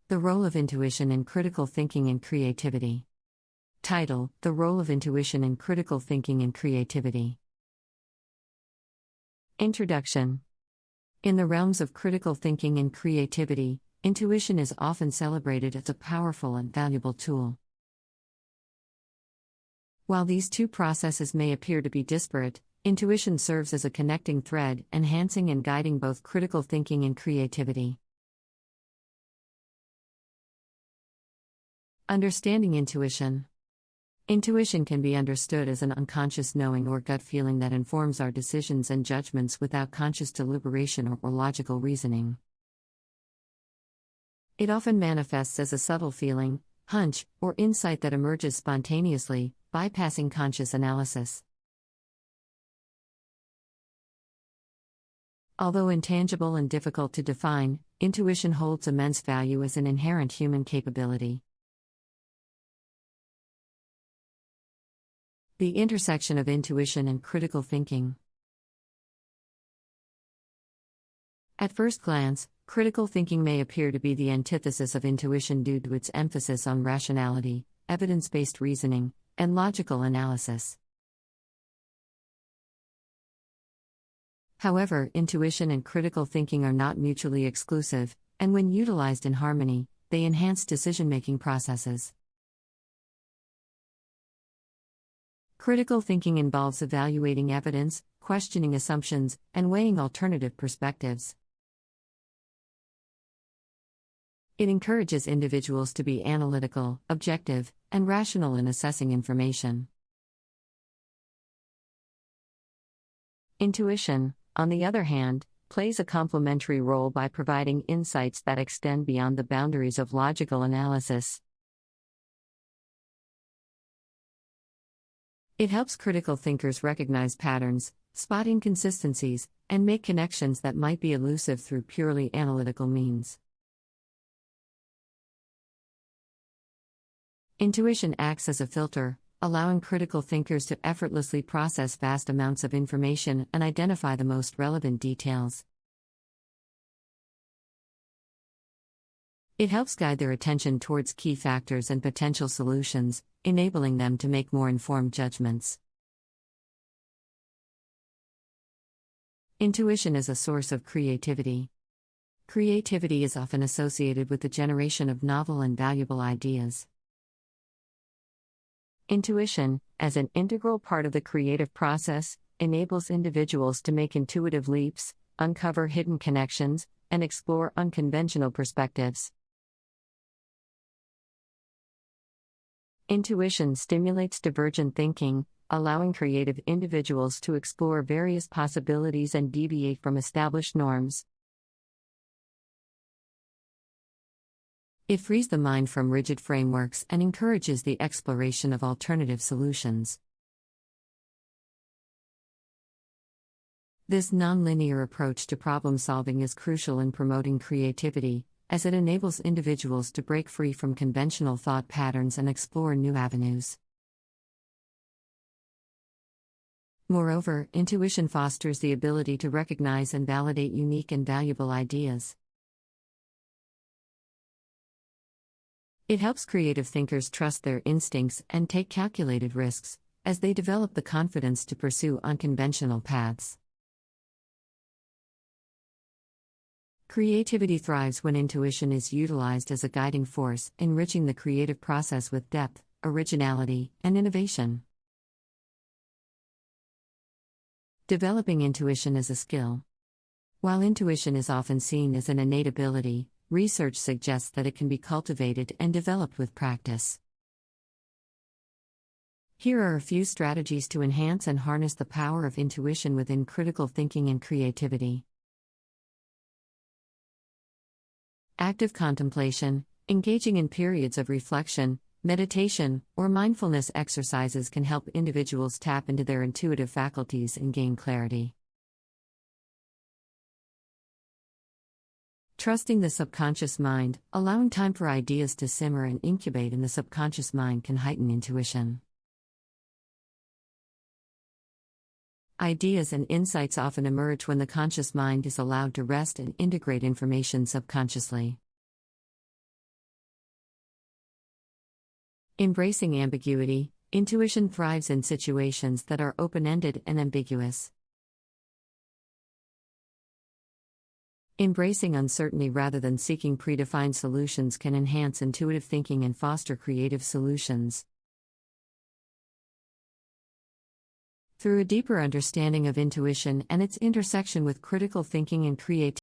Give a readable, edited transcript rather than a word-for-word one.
The role of intuition in critical thinking and creativity. Title: The role of intuition in critical thinking and creativity. Introduction. In the realms of critical thinking and creativity, intuition is often celebrated as a powerful and valuable tool. While these two processes may appear to be disparate, intuition serves as a connecting thread, enhancing and guiding both critical thinking and creativity. Understanding intuition. Intuition can be understood as an unconscious knowing or gut feeling that informs our decisions and judgments without conscious deliberation or logical reasoning. It often manifests as a subtle feeling, hunch, or insight that emerges spontaneously, bypassing conscious analysis. Although intangible and difficult to define, intuition holds immense value as an inherent human capability. The intersection of intuition and critical thinking. At first glance, critical thinking may appear to be the antithesis of intuition due to its emphasis on rationality, evidence-based reasoning, and logical analysis. However, intuition and critical thinking are not mutually exclusive, and when utilized in harmony, they enhance decision-making processes. Critical thinking involves evaluating evidence, questioning assumptions, and weighing alternative perspectives. It encourages individuals to be analytical, objective, and rational in assessing information. Intuition, on the other hand, plays a complementary role by providing insights that extend beyond the boundaries of logical analysis. It helps critical thinkers recognize patterns, spot inconsistencies, and make connections that might be elusive through purely analytical means. Intuition acts as a filter, allowing critical thinkers to effortlessly process vast amounts of information and identify the most relevant details. It helps guide their attention towards key factors and potential solutions, enabling them to make more informed judgments. Intuition is a source of creativity. Creativity is often associated with the generation of novel and valuable ideas. Intuition, as an integral part of the creative process, enables individuals to make intuitive leaps, uncover hidden connections, and explore unconventional perspectives. Intuition stimulates divergent thinking, allowing creative individuals to explore various possibilities and deviate from established norms. It frees the mind from rigid frameworks and encourages the exploration of alternative solutions. This nonlinear approach to problem solving is crucial in promoting creativity, as it enables individuals to break free from conventional thought patterns and explore new avenues. Moreover, intuition fosters the ability to recognize and validate unique and valuable ideas. It helps creative thinkers trust their instincts and take calculated risks, as they develop the confidence to pursue unconventional paths. Creativity thrives when intuition is utilized as a guiding force, enriching the creative process with depth, originality, and innovation. Developing intuition as a skill. While intuition is often seen as an innate ability, research suggests that it can be cultivated and developed with practice. Here are a few strategies to enhance and harness the power of intuition within critical thinking and creativity. Active contemplation, engaging in periods of reflection, meditation, or mindfulness exercises can help individuals tap into their intuitive faculties and gain clarity. Trusting the subconscious mind, allowing time for ideas to simmer and incubate in the subconscious mind can heighten intuition. Ideas and insights often emerge when the conscious mind is allowed to rest and integrate information subconsciously. Embracing ambiguity, intuition thrives in situations that are open-ended and ambiguous. Embracing uncertainty rather than seeking predefined solutions can enhance intuitive thinking and foster creative solutions. Through a deeper understanding of intuition and its intersection with critical thinking and creativity,